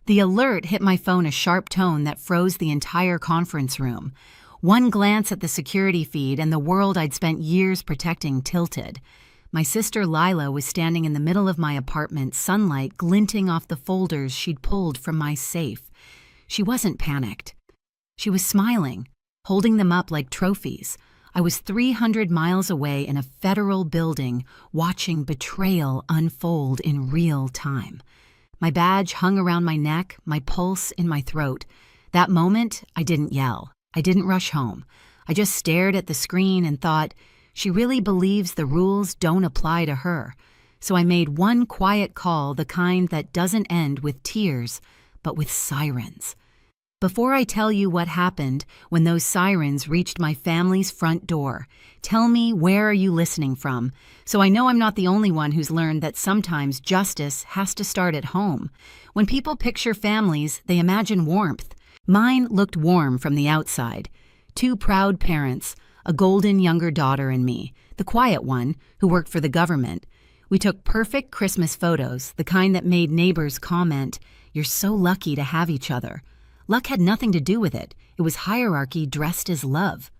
The alert hit my phone a sharp tone that froze the entire conference room. One glance at the security feed and the world I'd spent years protecting tilted. My sister Lila was standing in the middle of my apartment, sunlight glinting off the folders she'd pulled from my safe. She wasn't panicked. She was smiling, holding them up like trophies. I was 300 miles away in a federal building, watching betrayal unfold in real time. My badge hung around my neck, my pulse in my throat. That moment, I didn't yell. I didn't rush home. I just stared at the screen and thought, she really believes the rules don't apply to her. So I made one quiet call, the kind that doesn't end with tears, but with sirens. Before I tell you what happened when those sirens reached my family's front door, tell me, where are you listening from? So I know I'm not the only one who's learned that sometimes justice has to start at home. When people picture families, they imagine warmth. Mine looked warm from the outside. 2 proud parents, a golden younger daughter and me, the quiet one, who worked for the government. We took perfect Christmas photos, the kind that made neighbors comment, "You're so lucky to have each other." Luck had nothing to do with it. It was hierarchy dressed as love.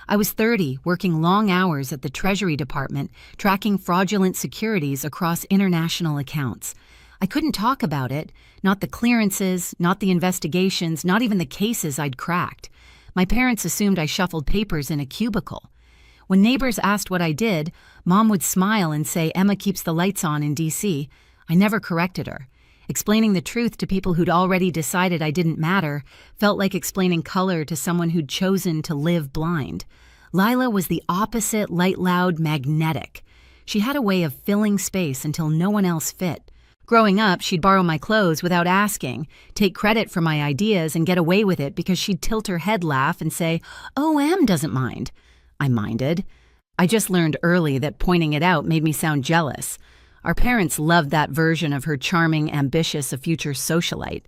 I was 30, working long hours at the Treasury Department, tracking fraudulent securities across international accounts. I couldn't talk about it, not the clearances, not the investigations, not even the cases I'd cracked. My parents assumed I shuffled papers in a cubicle. When neighbors asked what I did, Mom would smile and say Emma keeps the lights on in D.C. I never corrected her. Explaining the truth to people who'd already decided I didn't matter felt like explaining color to someone who'd chosen to live blind. Lila was the opposite, light, loud, magnetic. She had a way of filling space until no one else fit. Growing up, she'd borrow my clothes without asking, take credit for my ideas, and get away with it because she'd tilt her head, laugh, and say, "Oh, Em doesn't mind." I minded. I just learned early that pointing it out made me sound jealous. Our parents loved that version of her, charming, ambitious, a future socialite.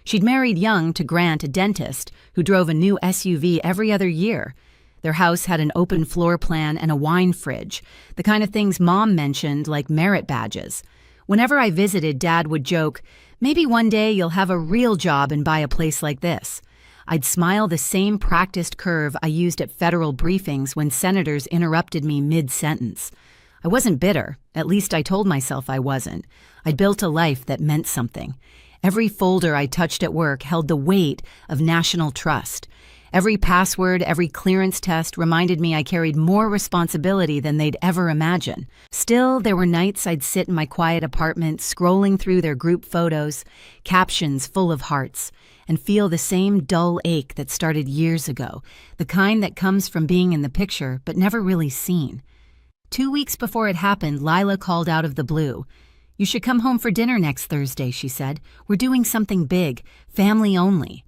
She'd married young to Grant, a dentist, who drove a new SUV every other year. Their house had an open floor plan and a wine fridge, the kind of things Mom mentioned like merit badges. Whenever I visited, Dad would joke, "Maybe one day you'll have a real job and buy a place like this." I'd smile the same practiced curve I used at federal briefings when senators interrupted me mid-sentence. I wasn't bitter, at least I told myself I wasn't. I'd built a life that meant something. Every folder I touched at work held the weight of national trust. Every password, every clearance test reminded me I carried more responsibility than they'd ever imagine. Still, there were nights I'd sit in my quiet apartment, scrolling through their group photos, captions full of hearts, and feel the same dull ache that started years ago, the kind that comes from being in the picture but never really seen. 2 weeks before it happened, Lila called out of the blue. "You should come home for dinner next Thursday," she said. "We're doing something big, family only."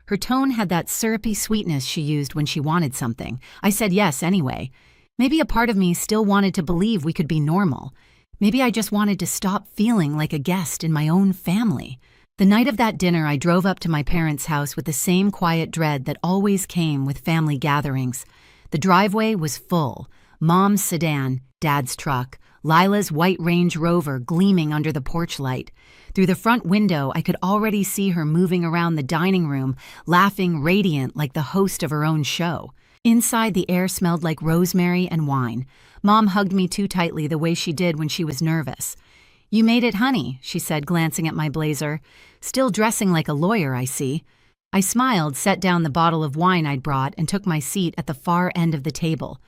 Her tone had that syrupy sweetness she used when she wanted something. I said yes anyway. Maybe a part of me still wanted to believe we could be normal. Maybe I just wanted to stop feeling like a guest in my own family. The night of that dinner, I drove up to my parents' house with the same quiet dread that always came with family gatherings. The driveway was full. Mom's sedan, Dad's truck, Lila's white Range Rover gleaming under the porch light. Through the front window, I could already see her moving around the dining room, laughing radiant like the host of her own show. Inside, the air smelled like rosemary and wine. Mom hugged me too tightly the way she did when she was nervous. "You made it, honey," she said, glancing at my blazer. "Still dressing like a lawyer, I see." I smiled, set down the bottle of wine I'd brought, and took my seat at the far end of the table.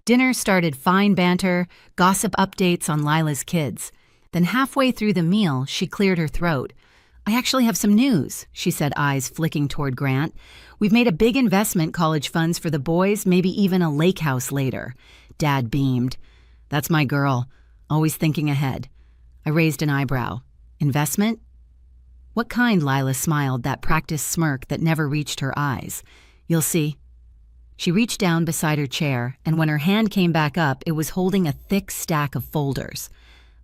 Dinner started fine banter, gossip updates on Lila's kids. Then halfway through the meal, she cleared her throat. "I actually have some news," she said, eyes flicking toward Grant. "We've made a big investment, college funds for the boys, maybe even a lake house later." Dad beamed. "That's my girl, always thinking ahead." I raised an eyebrow. "Investment?" "What kind?" Lila smiled, that practiced smirk that never reached her eyes. "You'll see." She reached down beside her chair, and when her hand came back up, it was holding a thick stack of folders.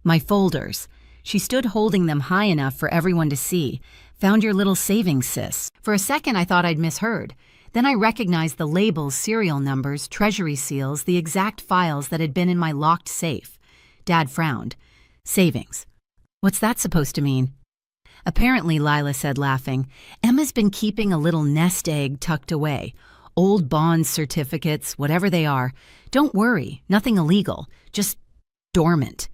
My folders. She stood holding them high enough for everyone to see. "Found your little savings, sis." For a second, I thought I'd misheard. Then I recognized the labels, serial numbers, treasury seals, the exact files that had been in my locked safe. Dad frowned. "Savings. What's that supposed to mean?" Apparently, Lila said, laughing, Emma's been keeping a little nest egg tucked away. Old bond certificates, whatever they are. Don't worry, nothing illegal, just dormant.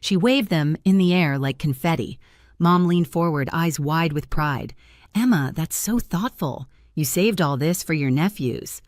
She waved them in the air like confetti. Mom leaned forward, eyes wide with pride. Emma, that's so thoughtful. You saved all this for your nephews.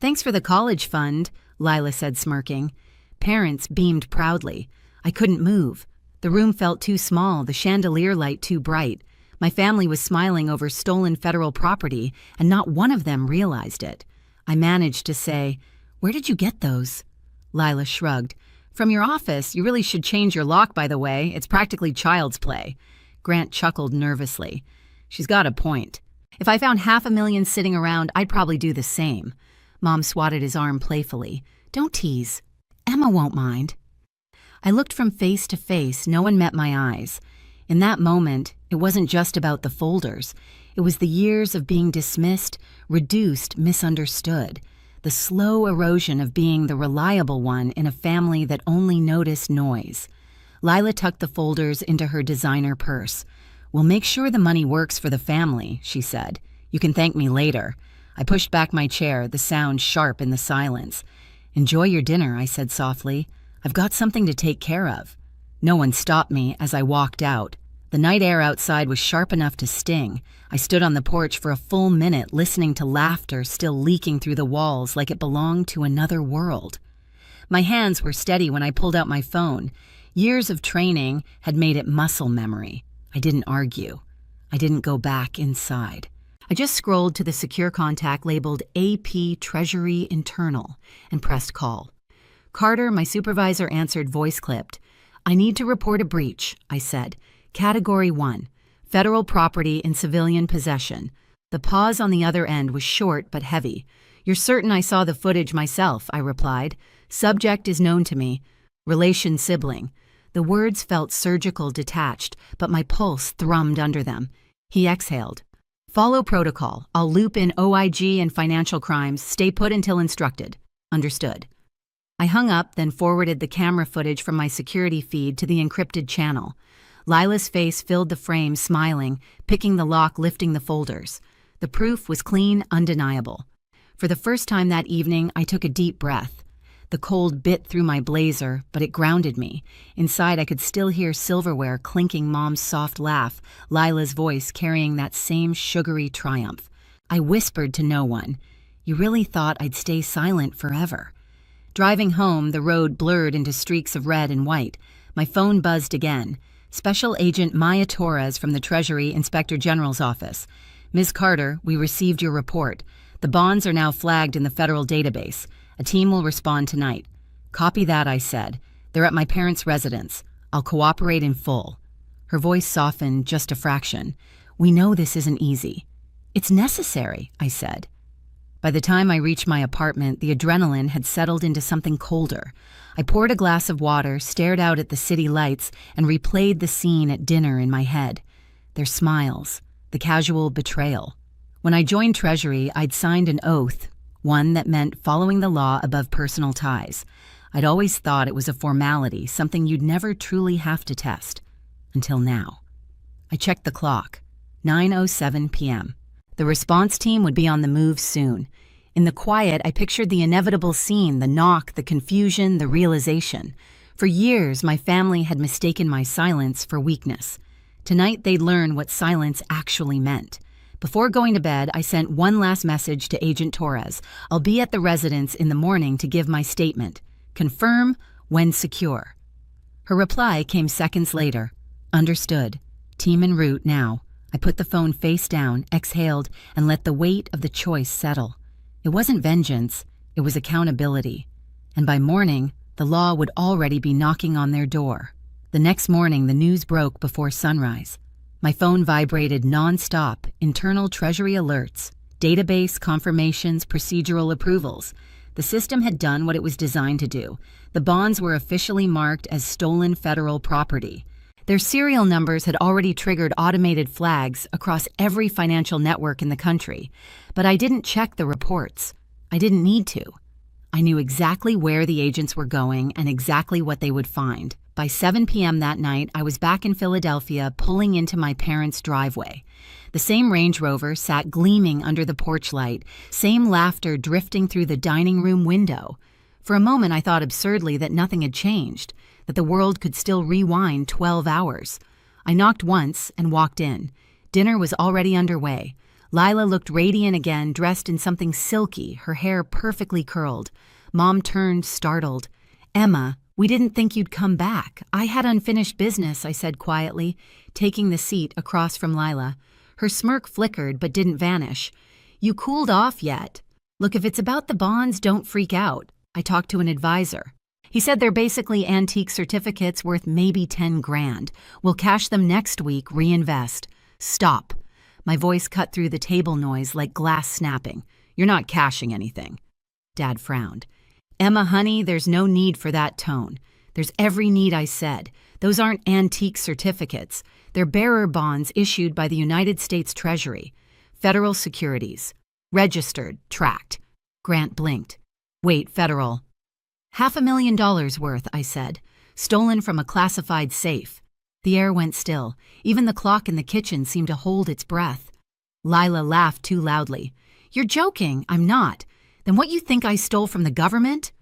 Thanks for the college fund, Lila said, smirking. Parents beamed proudly. I couldn't move. The room felt too small, the chandelier light too bright. My family was smiling over stolen federal property, and not one of them realized it. I managed to say, Where did you get those? Lila shrugged. From your office. You really should change your lock, by the way. It's practically child's play. Grant chuckled nervously. She's got a point. If I found $500,000 sitting around, I'd probably do the same. Mom swatted his arm playfully. Don't tease. Emma won't mind. I looked from face to face. No one met my eyes. In that moment, it wasn't just about the folders. It was the years of being dismissed, reduced, misunderstood. The slow erosion of being the reliable one in a family that only noticed noise. Lila tucked the folders into her designer purse. We'll make sure the money works for the family, she said. You can thank me later. I pushed back my chair, the sound sharp in the silence. Enjoy your dinner, I said softly. I've got something to take care of. No one stopped me as I walked out. The night air outside was sharp enough to sting. I stood on the porch for a full minute, listening to laughter still leaking through the walls like it belonged to another world. My hands were steady when I pulled out my phone. Years of training had made it muscle memory. I didn't argue. I didn't go back inside. I just scrolled to the secure contact labeled AP Treasury Internal and pressed call. Carter, my supervisor, answered voice-clipped. I need to report a breach, I said. Category 1, federal property in civilian possession. The pause on the other end was short but heavy. You're certain I saw the footage myself, I replied. Subject is known to me. Relation sibling. The words felt surgical detached, but my pulse thrummed under them. He exhaled. Follow protocol. I'll loop in OIG and financial crimes. Stay put until instructed. Understood. I hung up, then forwarded the camera footage from my security feed to the encrypted channel. Lila's face filled the frame, smiling, picking the lock, lifting the folders. The proof was clean, undeniable. For the first time that evening, I took a deep breath. The cold bit through my blazer, but it grounded me. Inside, I could still hear silverware clinking, Mom's soft laugh, Lila's voice carrying that same sugary triumph. I whispered to no one. You really thought I'd stay silent forever. Driving home, the road blurred into streaks of red and white. My phone buzzed again. Special Agent Maya Torres from the Treasury Inspector General's office. Ms. Carter, we received your report. The bonds are now flagged in the federal database. A team will respond tonight. Copy that, I said. They're at my parents' residence. I'll cooperate in full. Her voice softened just a fraction. We know this isn't easy. It's necessary, I said. By the time I reached my apartment, the adrenaline had settled into something colder. I poured a glass of water, stared out at the city lights, and replayed the scene at dinner in my head. Their smiles, the casual betrayal. When I joined Treasury, I'd signed an oath, one that meant following the law above personal ties. I'd always thought it was a formality, something you'd never truly have to test. Until now. I checked the clock. 9:07 p.m. The response team would be on the move soon. In the quiet, I pictured the inevitable scene, the knock, the confusion, the realization. For years, my family had mistaken my silence for weakness. Tonight, they'd learn what silence actually meant. Before going to bed, I sent one last message to Agent Torres. I'll be at the residence in the morning to give my statement. Confirm when secure. Her reply came seconds later. Understood. Team en route now. I put the phone face down, exhaled, and let the weight of the choice settle. It wasn't vengeance, it was accountability. And by morning, the law would already be knocking on their door. The next morning, the news broke before sunrise. My phone vibrated non-stop, internal Treasury alerts, database confirmations, procedural approvals. The system had done what it was designed to do. The bonds were officially marked as stolen federal property. Their serial numbers had already triggered automated flags across every financial network in the country. But I didn't check the reports. I didn't need to. I knew exactly where the agents were going and exactly what they would find. By 7 p.m. that night, I was back in Philadelphia, pulling into my parents' driveway. The same Range Rover sat gleaming under the porch light, same laughter drifting through the dining room window. For a moment, I thought absurdly that nothing had changed, that the world could still rewind 12 hours. I knocked once and walked in. Dinner was already underway. Lila looked radiant again, dressed in something silky, her hair perfectly curled. Mom turned, startled. "Emma, we didn't think you'd come back. I had unfinished business," I said quietly, taking the seat across from Lila. Her smirk flickered but didn't vanish. "You cooled off yet? Look, if it's about the bonds, don't freak out. I talked to an advisor. He said they're basically antique certificates worth maybe 10 grand. We'll cash them next week, reinvest." "Stop." My voice cut through the table noise like glass snapping. "You're not cashing anything." Dad frowned. "Emma, honey, there's no need for that tone. There's every need I said. Those aren't antique certificates. They're bearer bonds issued by the United States Treasury. Federal Securities. Registered, tracked." Grant blinked. "Wait, federal." $500,000 worth, I said. "Stolen from a classified safe." The air went still. Even the clock in the kitchen seemed to hold its breath. Lila laughed too loudly. "You're joking. I'm not. Then what you think I stole from the government?"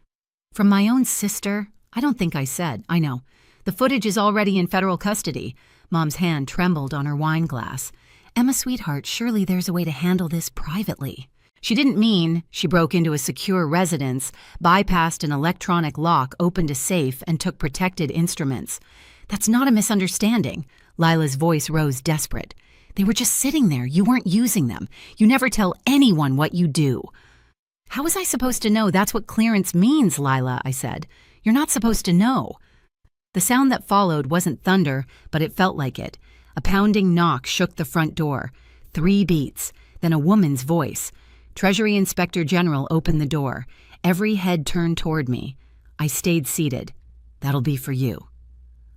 "From my own sister?" "I don't think I said. I know. The footage is already in federal custody." Mom's hand trembled on her wine glass. "Emma, sweetheart, surely there's a way to handle this privately." She didn't mean she broke into a secure residence, bypassed an electronic lock, opened a safe, and took protected instruments. "That's not a misunderstanding." Lila's voice rose desperate. "They were just sitting there. You weren't using them. You never tell anyone what you do." "How was I supposed to know that's what clearance means, Lila?" I said. "You're not supposed to know." The sound that followed wasn't thunder, but it felt like it. A pounding knock shook the front door. 3 beats, then a woman's voice. Treasury Inspector General opened the door. Every head turned toward me. I stayed seated. "That'll be for you."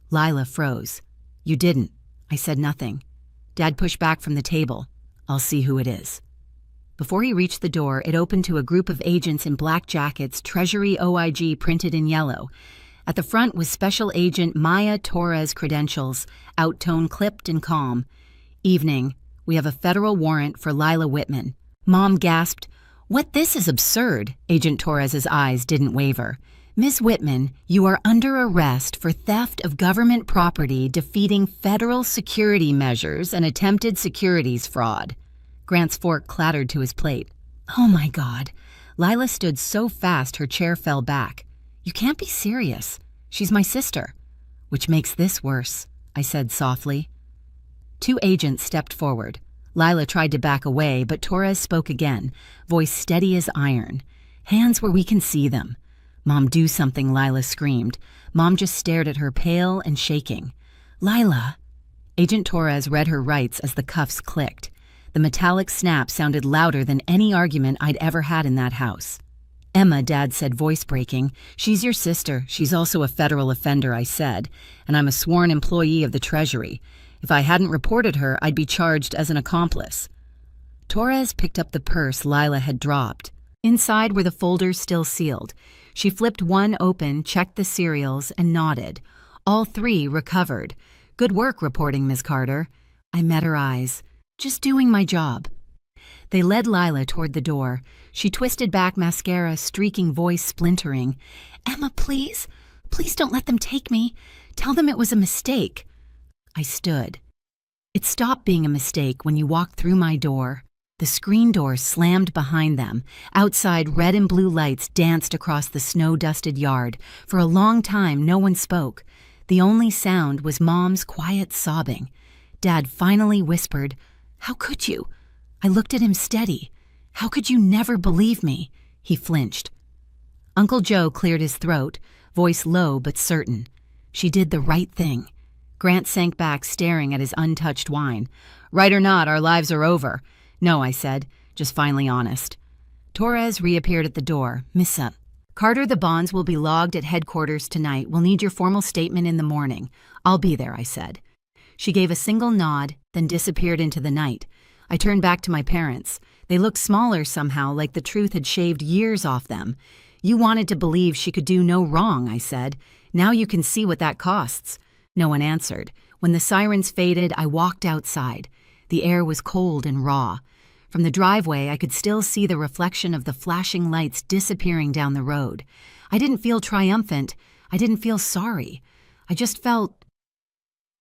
Lila froze. "You didn't." I said nothing. Dad pushed back from the table. "I'll see who it is." Before he reached the door, it opened to a group of agents in black jackets, Treasury OIG printed in yellow. At the front was Special Agent Maya Torres' credentials, outtone clipped and calm. "Evening. We have a federal warrant for Lila Whitman." Mom gasped. "What? This is absurd." Agent Torres's eyes didn't waver. "Ms. Whitman, you are under arrest for theft of government property, defeating federal security measures, and attempted securities fraud." Grant's fork clattered to his plate. "Oh my God." Lila stood so fast her chair fell back. "You can't be serious. She's my sister." "Which makes this worse," I said softly. 2 agents stepped forward. Lila tried to back away, but Torres spoke again, voice steady as iron. "Hands where we can see them." "Mom, do something," Lila screamed. Mom just stared at her, pale and shaking. "Lila." Agent Torres read her rights as the cuffs clicked. The metallic snap sounded louder than any argument I'd ever had in that house. "Emma," Dad said, voice breaking. "She's your sister. She's also a federal offender," I said, "and I'm a sworn employee of the Treasury. If I hadn't reported her, I'd be charged as an accomplice." Torres picked up the purse Lila had dropped. Inside were the folders still sealed. She flipped one open, checked the serials, and nodded. All 3 recovered. "Good work reporting, Ms. Carter." I met her eyes. "Just doing my job." They led Lila toward the door. She twisted back mascara, streaking voice splintering. "Emma, please. Please don't let them take me. Tell them it was a mistake." I stood. It stopped being a mistake when you walked through my door. The screen door slammed behind them. Outside, red and blue lights danced across the snow-dusted yard. For a long time, no one spoke. The only sound was Mom's quiet sobbing. Dad finally whispered, "How could you?" I looked at him steady. "How could you never believe me?" He flinched. Uncle Joe cleared his throat, voice low but certain. "She did the right thing." Grant sank back, staring at his untouched wine. "Right or not, our lives are over." "No," I said, just finally honest. Torres reappeared at the door. "Missa. Carter, the bonds will be logged at headquarters tonight. We'll need your formal statement in the morning." "I'll be there," I said. She gave a single nod, then disappeared into the night. I turned back to my parents. They looked smaller somehow, like the truth had shaved years off them. "You wanted to believe she could do no wrong," I said. Now you can see what that costs." No one answered. When the sirens faded, I walked outside. The air was cold and raw. From the driveway, I could still see the reflection of the flashing lights disappearing down the road. I didn't feel triumphant. I didn't feel sorry. I just felt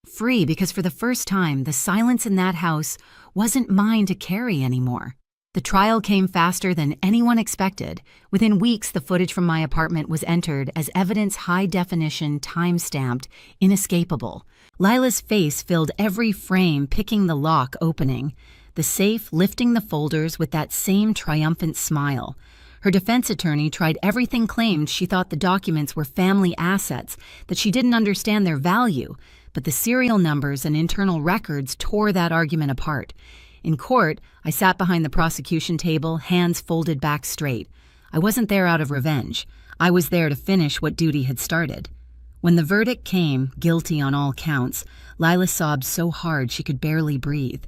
free, because for the first time, the silence in that house wasn't mine to carry anymore. The trial came faster than anyone expected. Within weeks, the footage from my apartment was entered as evidence, high definition, time-stamped, inescapable. Lila's face filled every frame, picking the lock opening, the safe lifting the folders with that same triumphant smile. Her defense attorney tried everything, claimed she thought the documents were family assets, that she didn't understand their value, but the serial numbers and internal records tore that argument apart. In court, I sat behind the prosecution table, hands folded back straight. I wasn't there out of revenge. I was there to finish what duty had started. When the verdict came, guilty on all counts, Lila sobbed so hard she could barely breathe.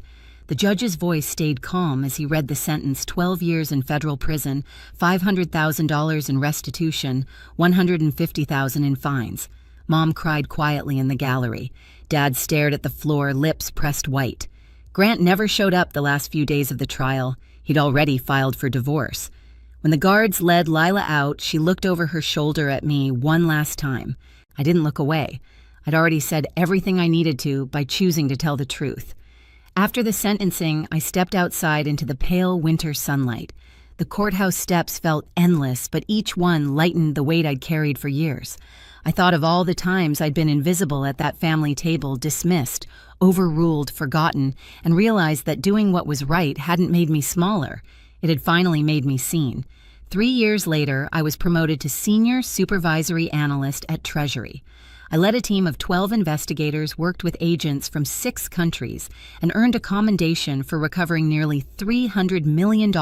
The judge's voice stayed calm as he read the sentence: 12 years in federal prison, $500,000 in restitution, $150,000 in fines. Mom cried quietly in the gallery. Dad stared at the floor, lips pressed white. Grant never showed up the last few days of the trial. He'd already filed for divorce. When the guards led Lila out, she looked over her shoulder at me one last time. I didn't look away. I'd already said everything I needed to by choosing to tell the truth. After the sentencing, I stepped outside into the pale winter sunlight. The courthouse steps felt endless, but each one lightened the weight I'd carried for years. I thought of all the times I'd been invisible at that family table, dismissed, overruled, forgotten, and realized that doing what was right hadn't made me smaller. It had finally made me seen. 3 years later, I was promoted to Senior Supervisory Analyst at Treasury. I led a team of 12 investigators, worked with agents from 6 countries, and earned a commendation for recovering nearly $300 million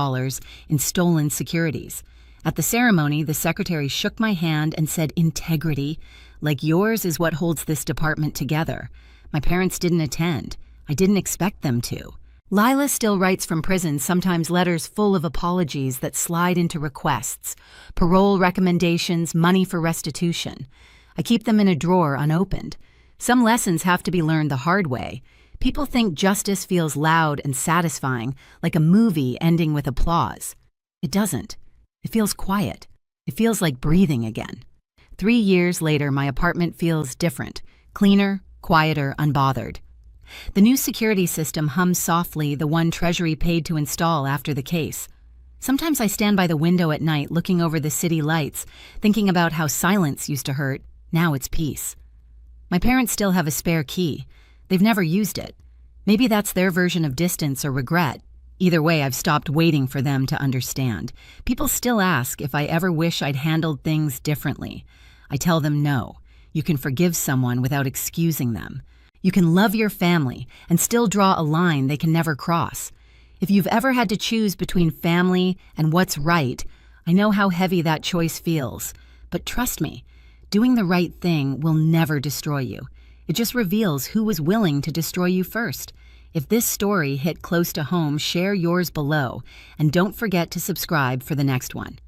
in stolen securities. At the ceremony, the secretary shook my hand and said, "Integrity, like yours, is what holds this department together." My parents didn't attend. I didn't expect them to. Lila still writes from prison, sometimes letters full of apologies that slide into requests, parole recommendations, money for restitution. I keep them in a drawer unopened. Some lessons have to be learned the hard way. People think justice feels loud and satisfying, like a movie ending with applause. It doesn't. It feels quiet. It feels like breathing again. 3 years later, my apartment feels different, cleaner, quieter, unbothered. The new security system hums softly, the one Treasury paid to install after the case. Sometimes I stand by the window at night looking over the city lights, thinking about how silence used to hurt. Now it's peace. My parents still have a spare key. They've never used it. Maybe that's their version of distance or regret. Either way, I've stopped waiting for them to understand. People still ask if I ever wish I'd handled things differently. I tell them no. You can forgive someone without excusing them. You can love your family and still draw a line they can never cross. If you've ever had to choose between family and what's right, I know how heavy that choice feels. But trust me, doing the right thing will never destroy you. It just reveals who was willing to destroy you first. If this story hit close to home, share yours below, and don't forget to subscribe for the next one.